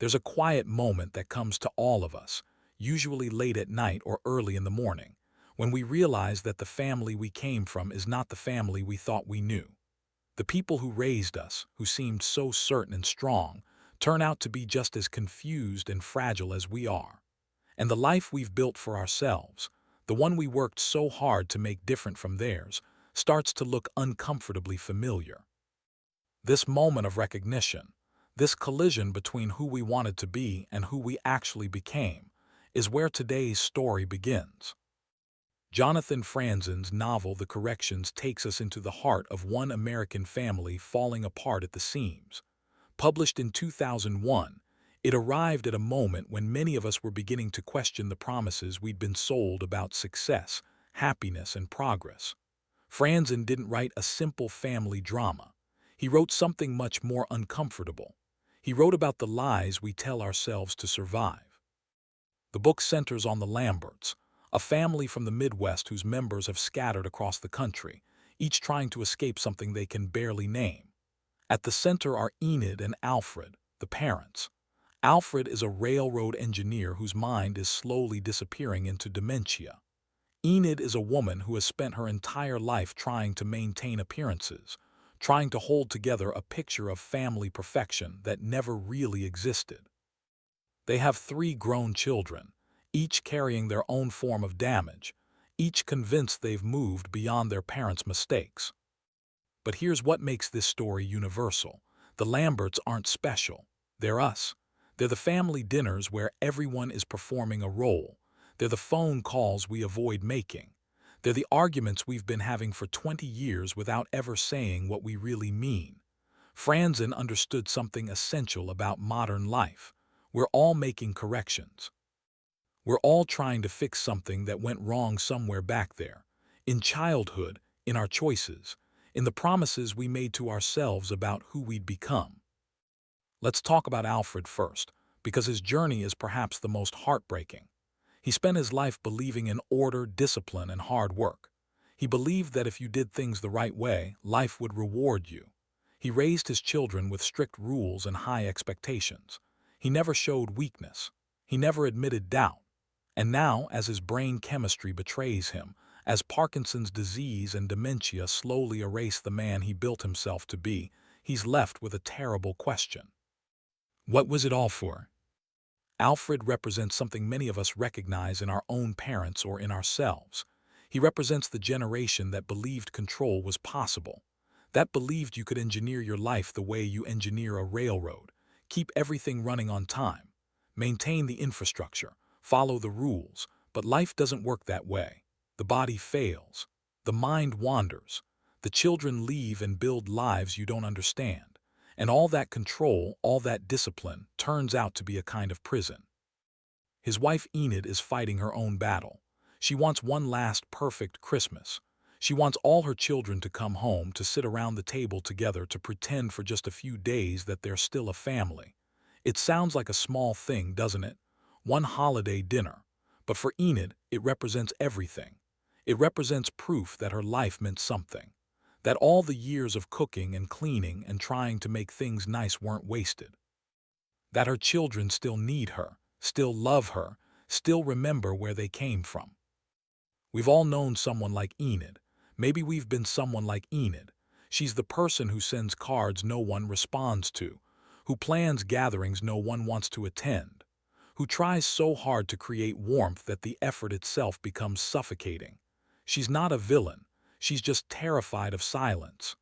There's a quiet moment that comes to all of us, usually late at night or early in the morning, when we realize that the family we came from is not the family we thought we knew. The people who raised us, who seemed so certain and strong, turn out to be just as confused and fragile as we are. And the life we've built for ourselves, the one we worked so hard to make different from theirs, starts to look uncomfortably familiar. This moment of recognition, this collision between who we wanted to be and who we actually became, is where today's story begins. Jonathan Franzen's novel The Corrections takes us into the heart of one American family falling apart at the seams. Published in 2001, it arrived at a moment when many of us were beginning to question the promises we'd been sold about success, happiness, and progress. Franzen didn't write a simple family drama. He wrote something much more uncomfortable. He wrote about the lies we tell ourselves to survive. The book centers on the Lamberts, a family from the Midwest whose members have scattered across the country, each trying to escape something they can barely name. At the center are Enid and Alfred, the parents. Alfred is a railroad engineer whose mind is slowly disappearing into dementia. Enid is a woman who has spent her entire life trying to maintain appearances, trying to hold together a picture of family perfection that never really existed. They have 3 grown children, each carrying their own form of damage, each convinced they've moved beyond their parents' mistakes. But here's what makes this story universal. The Lamberts aren't special. They're us. They're the family dinners where everyone is performing a role. They're the phone calls we avoid making. They're the arguments we've been having for 20 years without ever saying what we really mean. Franzen understood something essential about modern life. We're all making corrections. We're all trying to fix something that went wrong somewhere back there. In childhood, in our choices, in the promises we made to ourselves about who we'd become. Let's talk about Alfred first, because his journey is perhaps the most heartbreaking. He spent his life believing in order, discipline, and hard work. He believed that if you did things the right way, life would reward you. He raised his children with strict rules and high expectations. He never showed weakness. He never admitted doubt. And now, as his brain chemistry betrays him, as Parkinson's disease and dementia slowly erase the man he built himself to be, he's left with a terrible question. What was it all for? Alfred represents something many of us recognize in our own parents or in ourselves. He represents the generation that believed control was possible, that believed you could engineer your life the way you engineer a railroad, keep everything running on time, maintain the infrastructure, follow the rules, but life doesn't work that way. The body fails, the mind wanders, the children leave and build lives you don't understand. And all that control, all that discipline, turns out to be a kind of prison. His wife Enid is fighting her own battle. She wants one last perfect Christmas. She wants all her children to come home, to sit around the table together, to pretend for just a few days that they're still a family. It sounds like a small thing, doesn't it? One holiday dinner. But for Enid, it represents everything. It represents proof that her life meant something. That all the years of cooking and cleaning and trying to make things nice weren't wasted. That her children still need her, still love her, still remember where they came from. We've all known someone like Enid. Maybe we've been someone like Enid. She's the person who sends cards no one responds to, who plans gatherings no one wants to attend, who tries so hard to create warmth that the effort itself becomes suffocating. She's not a villain. She's just terrified of silence,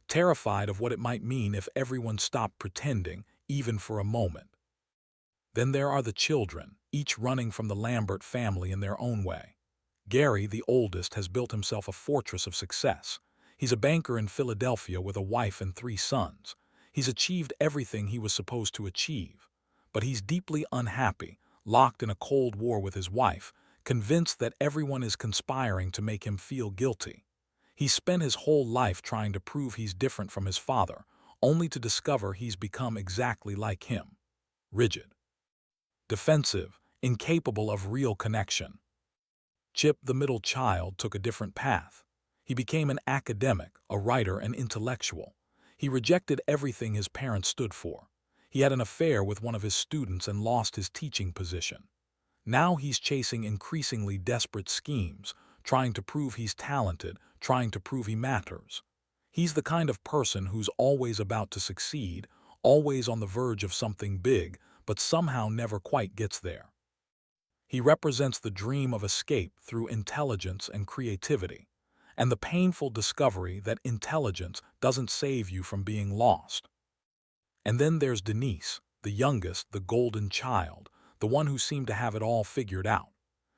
terrified of what it might mean if everyone stopped pretending, even for a moment. Then there are the children, each running from the Lambert family in their own way. Gary, the oldest, has built himself a fortress of success. He's a banker in Philadelphia with a wife and 3 sons. He's achieved everything he was supposed to achieve. But he's deeply unhappy, locked in a cold war with his wife, convinced that everyone is conspiring to make him feel guilty. He's spent his whole life trying to prove he's different from his father, only to discover he's become exactly like him. Rigid, defensive, incapable of real connection. Chip, the middle child, took a different path. He became an academic, a writer, an intellectual. He rejected everything his parents stood for. He had an affair with one of his students and lost his teaching position. Now he's chasing increasingly desperate schemes, trying to prove he's talented, trying to prove he matters. He's the kind of person who's always about to succeed, always on the verge of something big, but somehow never quite gets there. He represents the dream of escape through intelligence and creativity, and the painful discovery that intelligence doesn't save you from being lost. And then there's Denise, the youngest, the golden child, the one who seemed to have it all figured out.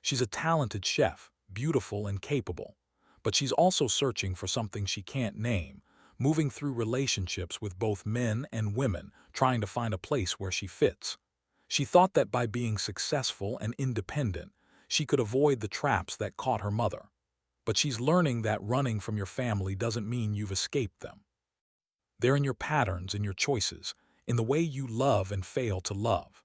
She's a talented chef, beautiful and capable, but she's also searching for something she can't name, moving through relationships with both men and women, trying to find a place where she fits. She thought that by being successful and independent, she could avoid the traps that caught her mother. But she's learning that running from your family doesn't mean you've escaped them. They're in your patterns, in your choices, in the way you love and fail to love.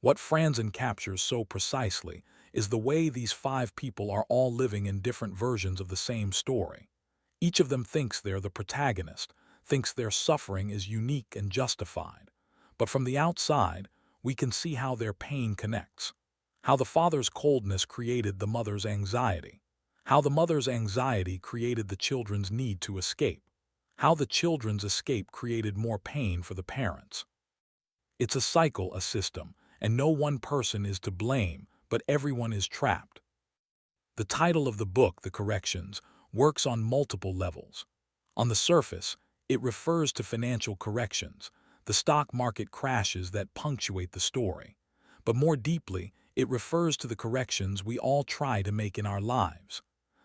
What Franzen captures so precisely is the way these five people are all living in different versions of the same story. Each of them thinks they're the protagonist, thinks their suffering is unique and justified. But from the outside, we can see how their pain connects. How the father's coldness created the mother's anxiety. How the mother's anxiety created the children's need to escape. How the children's escape created more pain for the parents. It's a cycle, a system, and no one person is to blame, but everyone is trapped. The title of the book, The Corrections, works on multiple levels. On the surface, it refers to financial corrections, the stock market crashes that punctuate the story. But more deeply, it refers to the corrections we all try to make in our lives.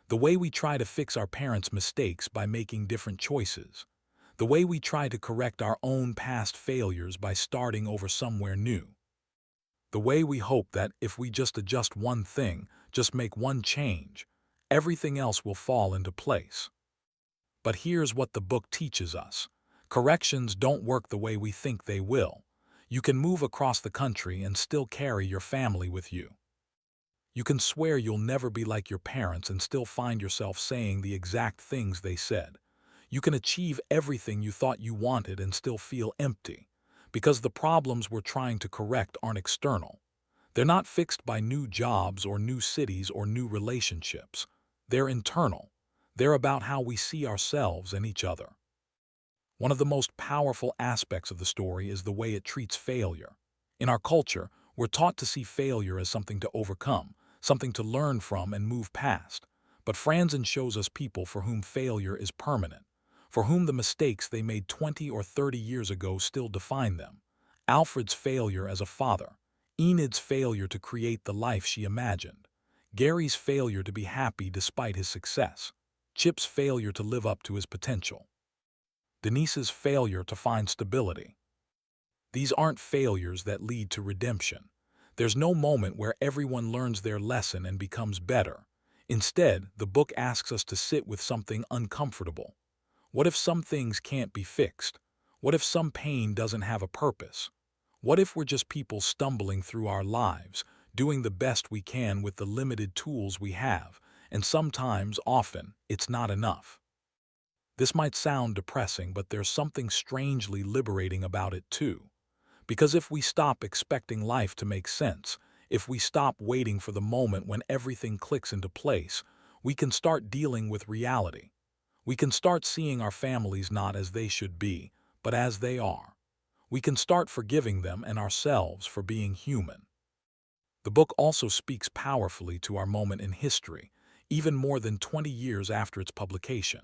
The way we try to fix our parents' mistakes by making different choices. The way we try to correct our own past failures by starting over somewhere new. The way we hope that if we just adjust one thing, just make one change, everything else will fall into place. But here's what the book teaches us. Corrections don't work the way we think they will. You can move across the country and still carry your family with you. You can swear you'll never be like your parents and still find yourself saying the exact things they said. You can achieve everything you thought you wanted and still feel empty, because the problems we're trying to correct aren't external. They're not fixed by new jobs or new cities or new relationships. They're internal. They're about how we see ourselves and each other. One of the most powerful aspects of the story is the way it treats failure. In our culture, we're taught to see failure as something to overcome, something to learn from and move past. But Franzen shows us people for whom failure is permanent, for whom the mistakes they made 20 or 30 years ago still define them. Alfred's failure as a father, Enid's failure to create the life she imagined, Gary's failure to be happy despite his success, Chip's failure to live up to his potential, Denise's failure to find stability. These aren't failures that lead to redemption. There's no moment where everyone learns their lesson and becomes better. Instead, the book asks us to sit with something uncomfortable. What if some things can't be fixed? What if some pain doesn't have a purpose? What if we're just people stumbling through our lives, doing the best we can with the limited tools we have, and sometimes, often, it's not enough? This might sound depressing, but there's something strangely liberating about it too. Because if we stop expecting life to make sense, if we stop waiting for the moment when everything clicks into place, we can start dealing with reality. We can start seeing our families not as they should be, but as they are. We can start forgiving them and ourselves for being human. The book also speaks powerfully to our moment in history, even more than 20 years after its publication.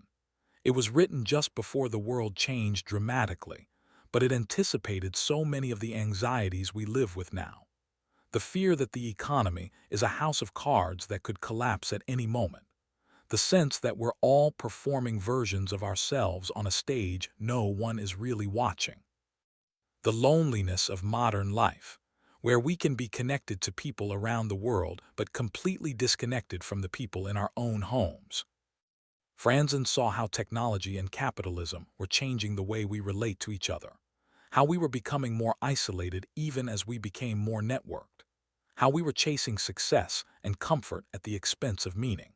It was written just before the world changed dramatically, but it anticipated so many of the anxieties we live with now. The fear that the economy is a house of cards that could collapse at any moment. The sense that we're all performing versions of ourselves on a stage no one is really watching. The loneliness of modern life, where we can be connected to people around the world but completely disconnected from the people in our own homes. Franzen saw how technology and capitalism were changing the way we relate to each other, how we were becoming more isolated even as we became more networked, how we were chasing success and comfort at the expense of meaning,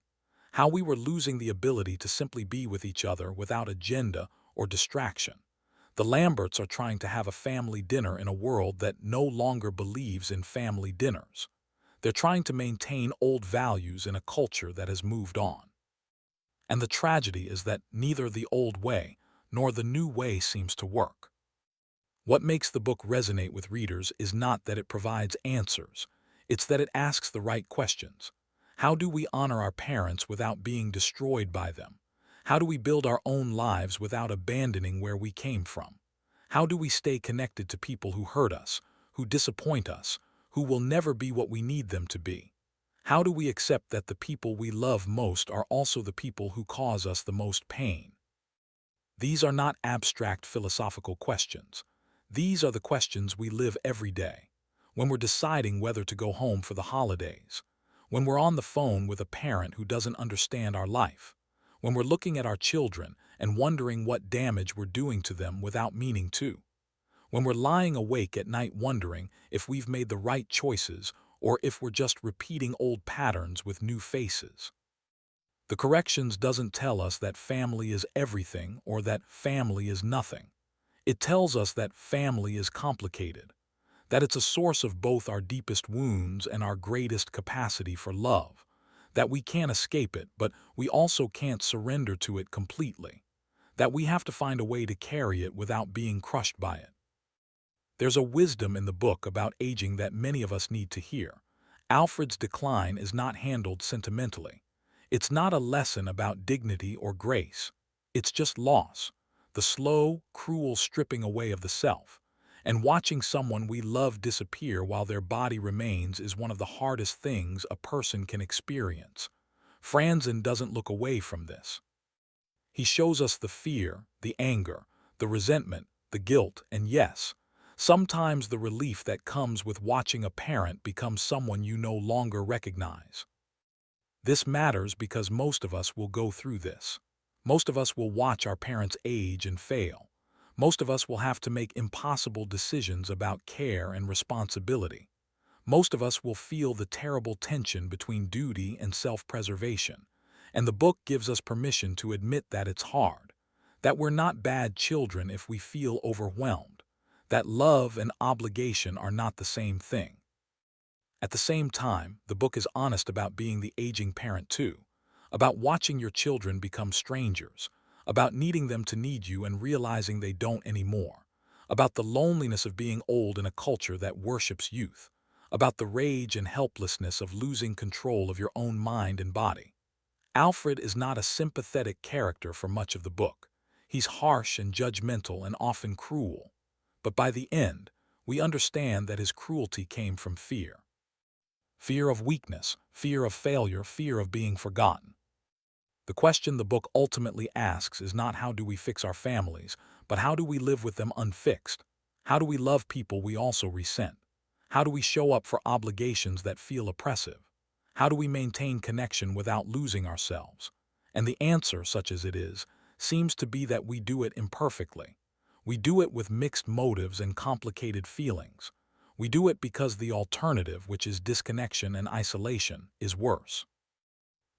how we were losing the ability to simply be with each other without agenda or distraction. The Lamberts are trying to have a family dinner in a world that no longer believes in family dinners. They're trying to maintain old values in a culture that has moved on. And the tragedy is that neither the old way nor the new way seems to work. What makes the book resonate with readers is not that it provides answers, it's that it asks the right questions. How do we honor our parents without being destroyed by them? How do we build our own lives without abandoning where we came from? How do we stay connected to people who hurt us, who disappoint us, who will never be what we need them to be? How do we accept that the people we love most are also the people who cause us the most pain? These are not abstract philosophical questions. These are the questions we live every day. When we're deciding whether to go home for the holidays, when we're on the phone with a parent who doesn't understand our life, when we're looking at our children and wondering what damage we're doing to them without meaning to, when we're lying awake at night wondering if we've made the right choices or if we're just repeating old patterns with new faces. The corrections doesn't tell us that family is everything or that family is nothing. It tells us that family is complicated, that it's a source of both our deepest wounds and our greatest capacity for love, that we can't escape it, but we also can't surrender to it completely, that we have to find a way to carry it without being crushed by it. There's a wisdom in the book about aging that many of us need to hear. Alfred's decline is not handled sentimentally. It's not a lesson about dignity or grace. It's just loss, the slow, cruel stripping away of the self. And watching someone we love disappear while their body remains is one of the hardest things a person can experience. Franzen doesn't look away from this. He shows us the fear, the anger, the resentment, the guilt, and yes, sometimes the relief that comes with watching a parent become someone you no longer recognize. This matters because most of us will go through this. Most of us will watch our parents age and fail. Most of us will have to make impossible decisions about care and responsibility. Most of us will feel the terrible tension between duty and self-preservation. And the book gives us permission to admit that it's hard, that we're not bad children if we feel overwhelmed, that love and obligation are not the same thing. At the same time, the book is honest about being the aging parent too, about watching your children become strangers, about needing them to need you and realizing they don't anymore, about the loneliness of being old in a culture that worships youth, about the rage and helplessness of losing control of your own mind and body. Alfred is not a sympathetic character for much of the book. He's harsh and judgmental and often cruel. But by the end, we understand that his cruelty came from fear. Fear of weakness, fear of failure, fear of being forgotten. The question the book ultimately asks is not how do we fix our families, but how do we live with them unfixed? How do we love people we also resent? How do we show up for obligations that feel oppressive? How do we maintain connection without losing ourselves? And the answer, such as it is, seems to be that we do it imperfectly. We do it with mixed motives and complicated feelings. We do it because the alternative, which is disconnection and isolation, is worse.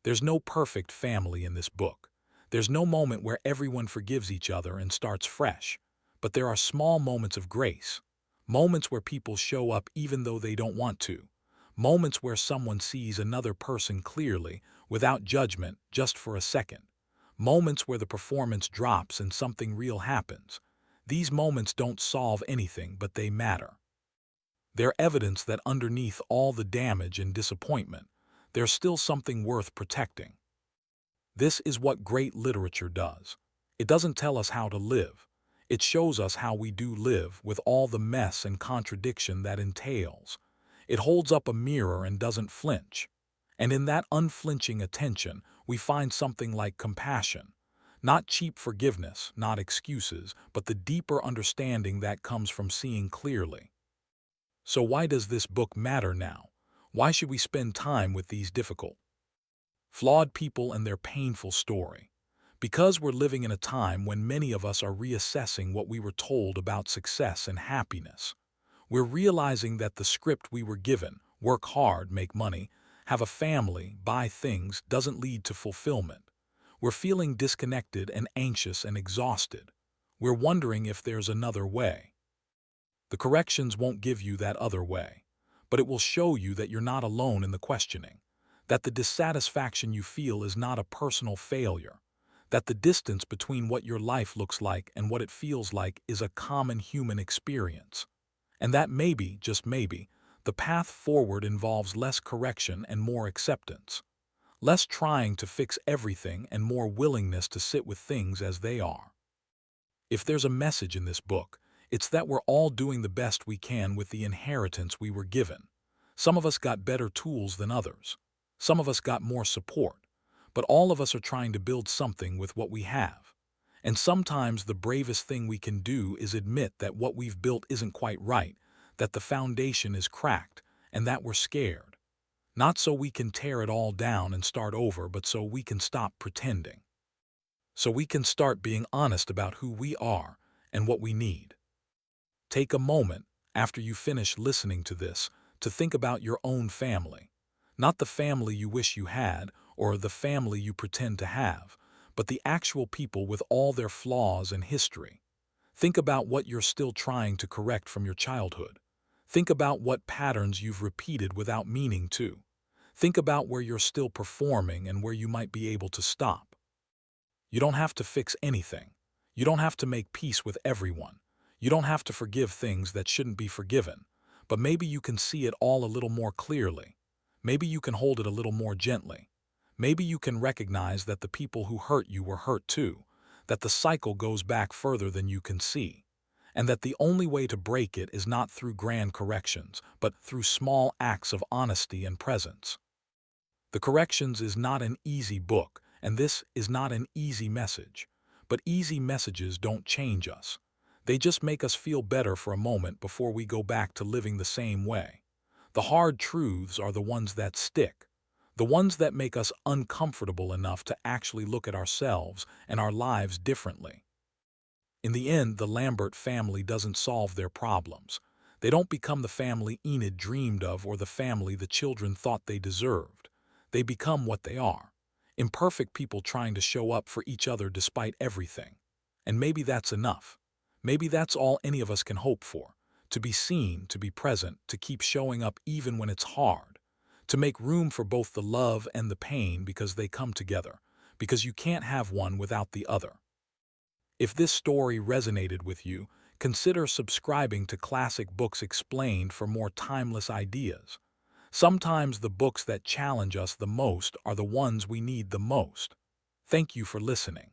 There's no perfect family in this book. There's no moment where everyone forgives each other and starts fresh. But there are small moments of grace. Moments where people show up even though they don't want to. Moments where someone sees another person clearly, without judgment, just for a second. Moments where the performance drops and something real happens. These moments don't solve anything, but they matter. They're evidence that underneath all the damage and disappointment, there's still something worth protecting. This is what great literature does. It doesn't tell us how to live. It shows us how we do live with all the mess and contradiction that entails. It holds up a mirror and doesn't flinch. And in that unflinching attention, we find something like compassion. Not cheap forgiveness, not excuses, but the deeper understanding that comes from seeing clearly. So why does this book matter now? Why should we spend time with these difficult, flawed people and their painful story? Because we're living in a time when many of us are reassessing what we were told about success and happiness. We're realizing that the script we were given, work hard, make money, have a family, buy things, doesn't lead to fulfillment. We're feeling disconnected and anxious and exhausted. We're wondering if there's another way. The corrections won't give you that other way, but it will show you that you're not alone in the questioning, that the dissatisfaction you feel is not a personal failure, that the distance between what your life looks like and what it feels like is a common human experience, and that maybe, just maybe, the path forward involves less correction and more acceptance, less trying to fix everything and more willingness to sit with things as they are. If there's a message in this book, it's that we're all doing the best we can with the inheritance we were given. Some of us got better tools than others. Some of us got more support. But all of us are trying to build something with what we have. And sometimes the bravest thing we can do is admit that what we've built isn't quite right, that the foundation is cracked, and that we're scared. Not so we can tear it all down and start over, but so we can stop pretending. So we can start being honest about who we are and what we need. Take a moment, after you finish listening to this, to think about your own family. Not the family you wish you had, or the family you pretend to have, but the actual people with all their flaws and history. Think about what you're still trying to correct from your childhood. Think about what patterns you've repeated without meaning to. Think about where you're still performing and where you might be able to stop. You don't have to fix anything. You don't have to make peace with everyone. You don't have to forgive things that shouldn't be forgiven. But maybe you can see it all a little more clearly. Maybe you can hold it a little more gently. Maybe you can recognize that the people who hurt you were hurt too, that the cycle goes back further than you can see, and that the only way to break it is not through grand corrections, but through small acts of honesty and presence. The Corrections is not an easy book, and this is not an easy message. But easy messages don't change us. They just make us feel better for a moment before we go back to living the same way. The hard truths are the ones that stick, the ones that make us uncomfortable enough to actually look at ourselves and our lives differently. In the end, the Lambert family doesn't solve their problems. They don't become the family Enid dreamed of or the family the children thought they deserved. They become what they are. Imperfect people trying to show up for each other despite everything. And maybe that's enough. Maybe that's all any of us can hope for. To be seen, to be present, to keep showing up even when it's hard. To make room for both the love and the pain because they come together. Because you can't have one without the other. If this story resonated with you, consider subscribing to Classic Books Explained for more timeless ideas. Sometimes the books that challenge us the most are the ones we need the most. Thank you for listening.